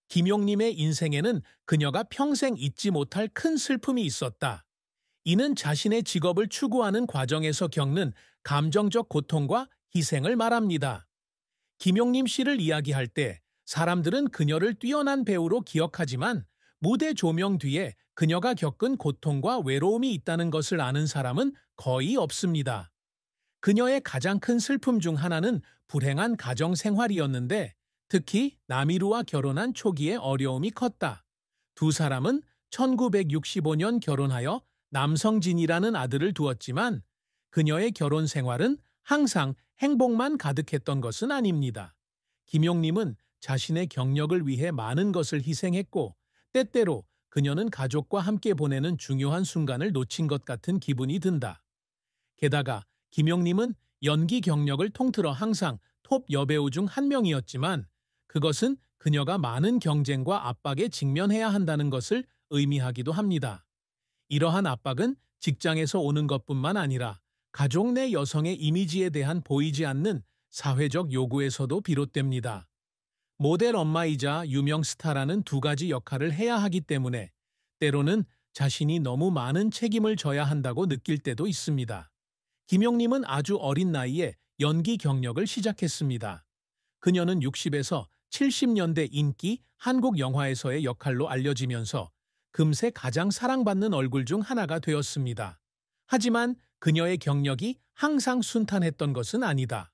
김용님의 인생에는 그녀가 평생 잊지 못할 큰 슬픔이 있었다. 이는 자신의 직업을 추구하는 과정에서 겪는 감정적 고통과 희생을 말합니다. 김용님 씨를 이야기할 때 사람들은 그녀를 뛰어난 배우로 기억하지만 무대 조명 뒤에 그녀가 겪은 고통과 외로움이 있다는 것을 아는 사람은 거의 없습니다. 그녀의 가장 큰 슬픔 중 하나는 불행한 가정 생활이었는데 특히 남이루와 결혼한 초기에 어려움이 컸다. 두 사람은 1965년 결혼하여 남성진이라는 아들을 두었지만 그녀의 결혼 생활은 항상 행복만 가득했던 것은 아닙니다. 김용님은 자신의 경력을 위해 많은 것을 희생했고 때때로 그녀는 가족과 함께 보내는 중요한 순간을 놓친 것 같은 기분이 든다. 게다가 김용님은 연기 경력을 통틀어 항상 톱 여배우 중 한 명이었지만 그것은 그녀가 많은 경쟁과 압박에 직면해야 한다는 것을 의미하기도 합니다. 이러한 압박은 직장에서 오는 것뿐만 아니라 가족 내 여성의 이미지에 대한 보이지 않는 사회적 요구에서도 비롯됩니다. 모델 엄마이자 유명 스타라는 두 가지 역할을 해야 하기 때문에 때로는 자신이 너무 많은 책임을 져야 한다고 느낄 때도 있습니다. 김용님은 아주 어린 나이에 연기 경력을 시작했습니다. 그녀는 60에서 70년대 인기 한국 영화에서의 역할로 알려지면서 금세 가장 사랑받는 얼굴 중 하나가 되었습니다. 하지만 그녀의 경력이 항상 순탄했던 것은 아니다.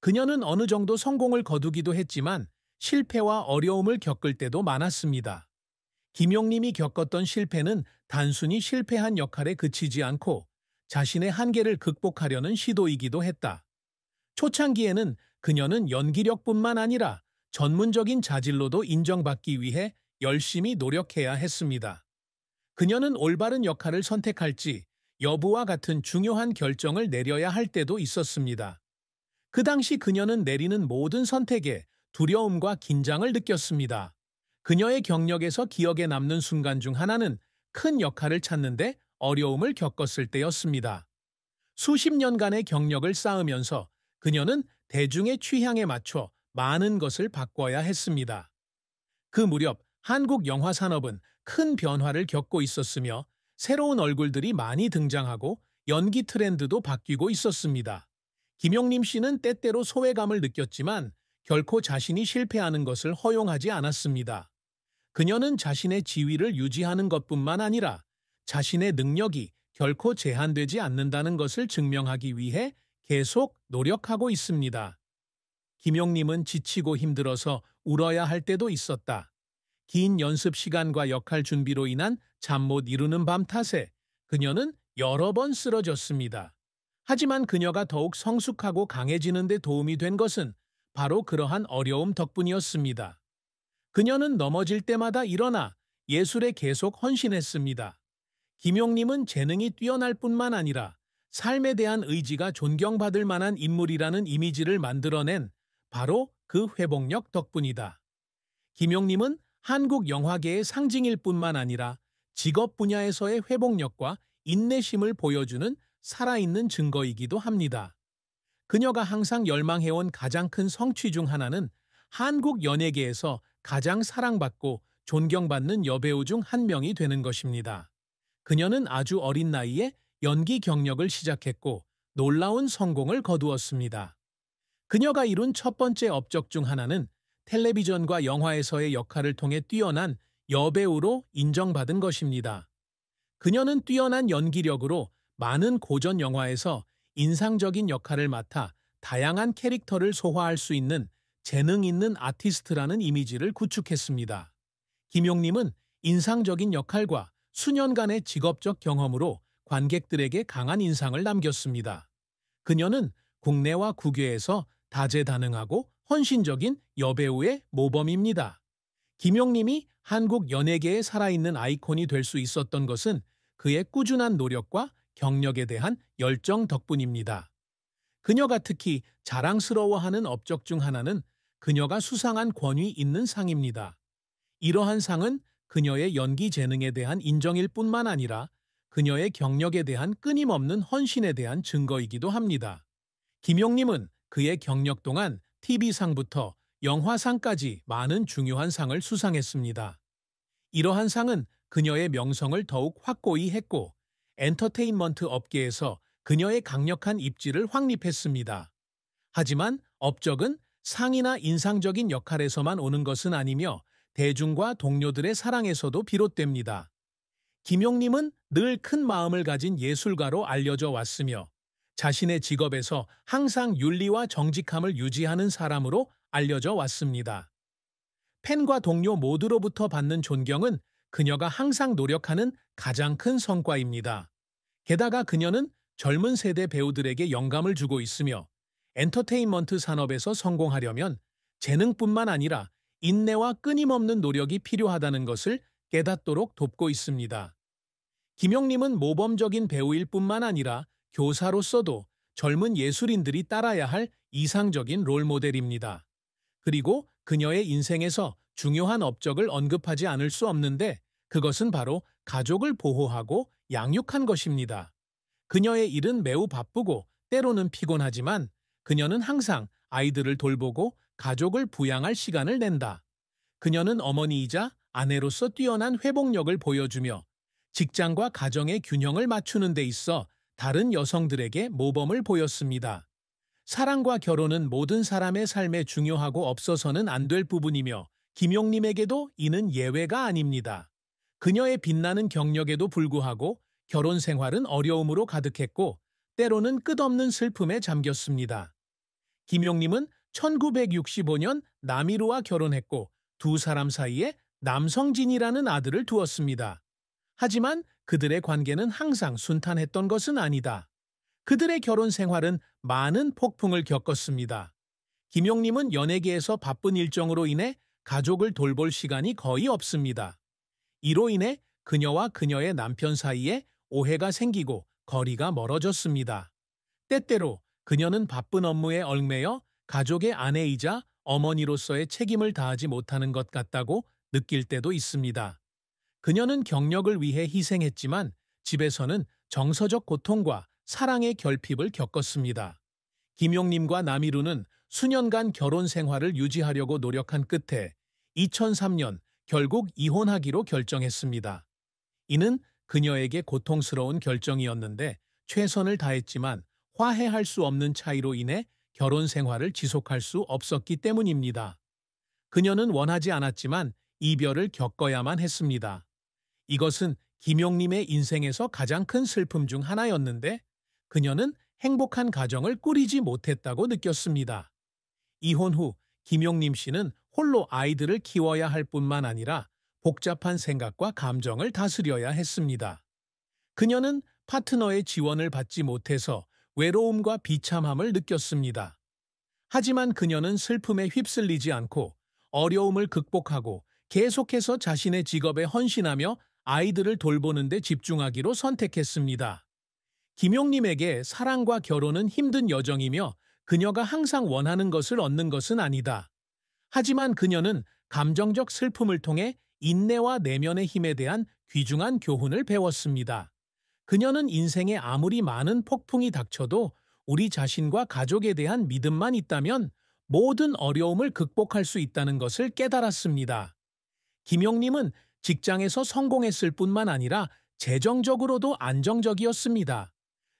그녀는 어느 정도 성공을 거두기도 했지만 실패와 어려움을 겪을 때도 많았습니다. 김용님이 겪었던 실패는 단순히 실패한 역할에 그치지 않고 자신의 한계를 극복하려는 시도이기도 했다. 초창기에는 그녀는 연기력뿐만 아니라 전문적인 자질로도 인정받기 위해 열심히 노력해야 했습니다. 그녀는 올바른 역할을 선택할지 여부와 같은 중요한 결정을 내려야 할 때도 있었습니다. 그 당시 그녀는 내리는 모든 선택에 두려움과 긴장을 느꼈습니다. 그녀의 경력에서 기억에 남는 순간 중 하나는 큰 역할을 찾는데 어려움을 겪었을 때였습니다. 수십 년간의 경력을 쌓으면서 그녀는 대중의 취향에 맞춰 많은 것을 바꿔야 했습니다. 그 무렵 한국 영화 산업은 큰 변화를 겪고 있었으며 새로운 얼굴들이 많이 등장하고 연기 트렌드도 바뀌고 있었습니다. 김용님 씨는 때때로 소외감을 느꼈지만 결코 자신이 실패하는 것을 허용하지 않았습니다. 그녀는 자신의 지위를 유지하는 것뿐만 아니라 자신의 능력이 결코 제한되지 않는다는 것을 증명하기 위해 계속 노력하고 있습니다. 김용님은 지치고 힘들어서 울어야 할 때도 있었다. 긴 연습 시간과 역할 준비로 인한 잠 못 이루는 밤 탓에 그녀는 여러 번 쓰러졌습니다. 하지만 그녀가 더욱 성숙하고 강해지는 데 도움이 된 것은 바로 그러한 어려움 덕분이었습니다. 그녀는 넘어질 때마다 일어나 예술에 계속 헌신했습니다. 김용님은 재능이 뛰어날 뿐만 아니라 삶에 대한 의지가 존경받을 만한 인물이라는 이미지를 만들어낸 바로 그 회복력 덕분이다. 김용님은 한국 영화계의 상징일 뿐만 아니라 직업 분야에서의 회복력과 인내심을 보여주는 살아있는 증거이기도 합니다. 그녀가 항상 열망해온 가장 큰 성취 중 하나는 한국 연예계에서 가장 사랑받고 존경받는 여배우 중 한 명이 되는 것입니다. 그녀는 아주 어린 나이에 연기 경력을 시작했고 놀라운 성공을 거두었습니다. 그녀가 이룬 첫 번째 업적 중 하나는 텔레비전과 영화에서의 역할을 통해 뛰어난 여배우로 인정받은 것입니다. 그녀는 뛰어난 연기력으로 많은 고전 영화에서 인상적인 역할을 맡아 다양한 캐릭터를 소화할 수 있는 재능 있는 아티스트라는 이미지를 구축했습니다. 김용님은 인상적인 역할과 수년간의 직업적 경험으로 관객들에게 강한 인상을 남겼습니다. 그녀는 국내와 국외에서 다재다능하고 헌신적인 여배우의 모범입니다. 김용님이 한국 연예계에 살아있는 아이콘이 될 수 있었던 것은 그의 꾸준한 노력과 경력에 대한 열정 덕분입니다. 그녀가 특히 자랑스러워하는 업적 중 하나는 그녀가 수상한 권위 있는 상입니다. 이러한 상은 그녀의 연기 재능에 대한 인정일 뿐만 아니라 그녀의 경력에 대한 끊임없는 헌신에 대한 증거이기도 합니다. 김용님은 그의 경력 동안 TV상부터 영화상까지 많은 중요한 상을 수상했습니다. 이러한 상은 그녀의 명성을 더욱 확고히 했고 엔터테인먼트 업계에서 그녀의 강력한 입지를 확립했습니다. 하지만 업적은 상이나 인상적인 역할에서만 오는 것은 아니며 대중과 동료들의 사랑에서도 비롯됩니다. 김용림은 늘 큰 마음을 가진 예술가로 알려져 왔으며 자신의 직업에서 항상 윤리와 정직함을 유지하는 사람으로 알려져 왔습니다. 팬과 동료 모두로부터 받는 존경은 그녀가 항상 노력하는 가장 큰 성과입니다. 게다가 그녀는 젊은 세대 배우들에게 영감을 주고 있으며 엔터테인먼트 산업에서 성공하려면 재능뿐만 아니라 인내와 끊임없는 노력이 필요하다는 것을 깨닫도록 돕고 있습니다. 김용림은 모범적인 배우일 뿐만 아니라 교사로서도 젊은 예술인들이 따라야 할 이상적인 롤모델입니다. 그리고 그녀의 인생에서 중요한 업적을 언급하지 않을 수 없는데 그것은 바로 가족을 보호하고 양육한 것입니다. 그녀의 일은 매우 바쁘고 때로는 피곤하지만 그녀는 항상 아이들을 돌보고 가족을 부양할 시간을 낸다. 그녀는 어머니이자 아내로서 뛰어난 회복력을 보여주며 직장과 가정의 균형을 맞추는 데 있어 다른 여성들에게 모범을 보였습니다. 사랑과 결혼은 모든 사람의 삶에 중요하고 없어서는 안 될 부분이며 김용림에게도 이는 예외가 아닙니다. 그녀의 빛나는 경력에도 불구하고 결혼 생활은 어려움으로 가득했고 때로는 끝없는 슬픔에 잠겼습니다. 김용림은 1965년 남이루와 결혼했고 두 사람 사이에 남성진이라는 아들을 두었습니다. 하지만 그들의 관계는 항상 순탄했던 것은 아니다. 그들의 결혼 생활은 많은 폭풍을 겪었습니다. 김용림은 연예계에서 바쁜 일정으로 인해 가족을 돌볼 시간이 거의 없습니다. 이로 인해 그녀와 그녀의 남편 사이에 오해가 생기고 거리가 멀어졌습니다. 때때로 그녀는 바쁜 업무에 얽매여 가족의 아내이자 어머니로서의 책임을 다하지 못하는 것 같다고 느낄 때도 있습니다. 그녀는 경력을 위해 희생했지만 집에서는 정서적 고통과 사랑의 결핍을 겪었습니다. 김용림과 남이루는 수년간 결혼 생활을 유지하려고 노력한 끝에 2003년 결국 이혼하기로 결정했습니다. 이는 그녀에게 고통스러운 결정이었는데 최선을 다했지만 화해할 수 없는 차이로 인해 결혼 생활을 지속할 수 없었기 때문입니다. 그녀는 원하지 않았지만 이별을 겪어야만 했습니다. 이것은 김용림의 인생에서 가장 큰 슬픔 중 하나였는데 그녀는 행복한 가정을 꾸리지 못했다고 느꼈습니다. 이혼 후 김용림 씨는 홀로 아이들을 키워야 할 뿐만 아니라 복잡한 생각과 감정을 다스려야 했습니다. 그녀는 파트너의 지원을 받지 못해서 외로움과 비참함을 느꼈습니다. 하지만 그녀는 슬픔에 휩쓸리지 않고 어려움을 극복하고 계속해서 자신의 직업에 헌신하며 아이들을 돌보는 데 집중하기로 선택했습니다. 김용림에게 사랑과 결혼은 힘든 여정이며 그녀가 항상 원하는 것을 얻는 것은 아니다. 하지만 그녀는 감정적 슬픔을 통해 인내와 내면의 힘에 대한 귀중한 교훈을 배웠습니다. 그녀는 인생에 아무리 많은 폭풍이 닥쳐도 우리 자신과 가족에 대한 믿음만 있다면 모든 어려움을 극복할 수 있다는 것을 깨달았습니다. 김용림은 직장에서 성공했을 뿐만 아니라 재정적으로도 안정적이었습니다.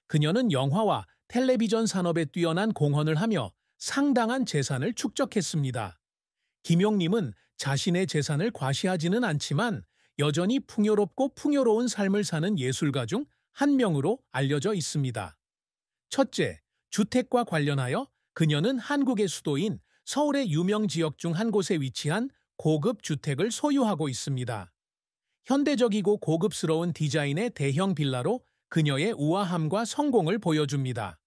그녀는 영화와 텔레비전 산업에 뛰어난 공헌을 하며 상당한 재산을 축적했습니다. 김용림은 자신의 재산을 과시하지는 않지만 여전히 풍요롭고 풍요로운 삶을 사는 예술가 중 한 명으로 알려져 있습니다. 첫째, 주택과 관련하여 그녀는 한국의 수도인 서울의 유명 지역 중 한 곳에 위치한 고급 주택을 소유하고 있습니다. 현대적이고 고급스러운 디자인의 대형 빌라로 그녀의 우아함과 성공을 보여줍니다.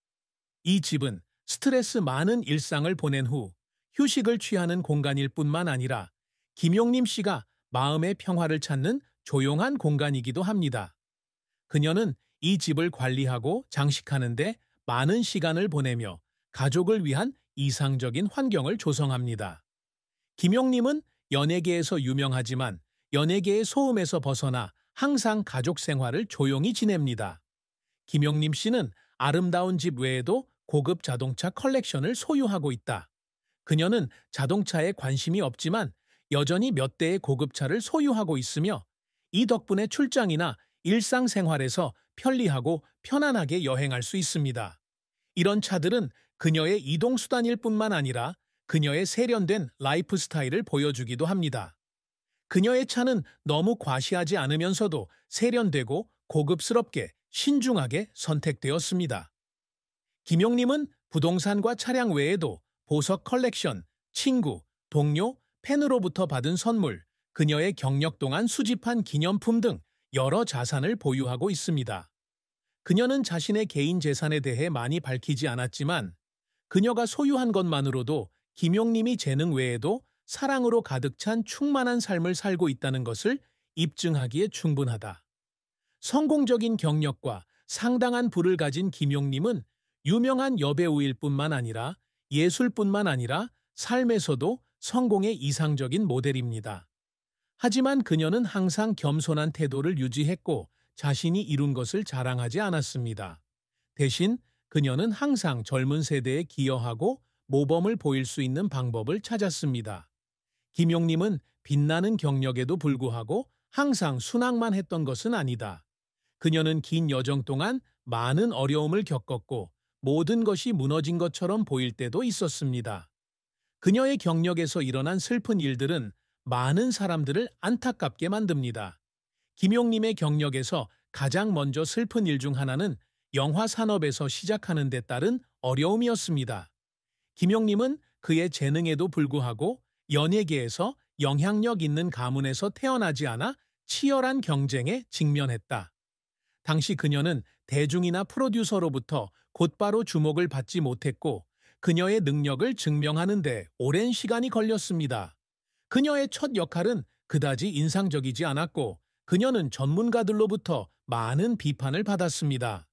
이 집은 스트레스 많은 일상을 보낸 후 휴식을 취하는 공간일 뿐만 아니라 김용림 씨가 마음의 평화를 찾는 조용한 공간이기도 합니다. 그녀는 이 집을 관리하고 장식하는데 많은 시간을 보내며 가족을 위한 이상적인 환경을 조성합니다. 김용림은 연예계에서 유명하지만 연예계의 소음에서 벗어나 항상 가족 생활을 조용히 지냅니다. 김용림 씨는 아름다운 집 외에도 고급 자동차 컬렉션을 소유하고 있다. 그녀는 자동차에 관심이 없지만 여전히 몇 대의 고급차를 소유하고 있으며 이 덕분에 출장이나 일상생활에서 편리하고 편안하게 여행할 수 있습니다. 이런 차들은 그녀의 이동수단일 뿐만 아니라 그녀의 세련된 라이프 스타일을 보여주기도 합니다. 그녀의 차는 너무 과시하지 않으면서도 세련되고 고급스럽게 신중하게 선택되었습니다. 김용님은 부동산과 차량 외에도 보석 컬렉션, 친구, 동료, 팬으로부터 받은 선물, 그녀의 경력 동안 수집한 기념품 등 여러 자산을 보유하고 있습니다. 그녀는 자신의 개인 재산에 대해 많이 밝히지 않았지만 그녀가 소유한 것만으로도 김용님이 재능 외에도 사랑으로 가득 찬 충만한 삶을 살고 있다는 것을 입증하기에 충분하다. 성공적인 경력과 상당한 부를 가진 김용님은 유명한 여배우일 뿐만 아니라 예술뿐만 아니라 삶에서도 성공의 이상적인 모델입니다. 하지만 그녀는 항상 겸손한 태도를 유지했고 자신이 이룬 것을 자랑하지 않았습니다. 대신 그녀는 항상 젊은 세대에 기여하고 모범을 보일 수 있는 방법을 찾았습니다. 김용님은 빛나는 경력에도 불구하고 항상 순항만 했던 것은 아니다. 그녀는 긴 여정 동안 많은 어려움을 겪었고 모든 것이 무너진 것처럼 보일 때도 있었습니다. 그녀의 경력에서 일어난 슬픈 일들은 많은 사람들을 안타깝게 만듭니다. 김용님의 경력에서 가장 먼저 슬픈 일 중 하나는 영화 산업에서 시작하는 데 따른 어려움이었습니다. 김용님은 그의 재능에도 불구하고 연예계에서 영향력 있는 가문에서 태어나지 않아 치열한 경쟁에 직면했다. 당시 그녀는 대중이나 프로듀서로부터 곧바로 주목을 받지 못했고 그녀의 능력을 증명하는 데 오랜 시간이 걸렸습니다. 그녀의 첫 역할은 그다지 인상적이지 않았고 그녀는 전문가들로부터 많은 비판을 받았습니다.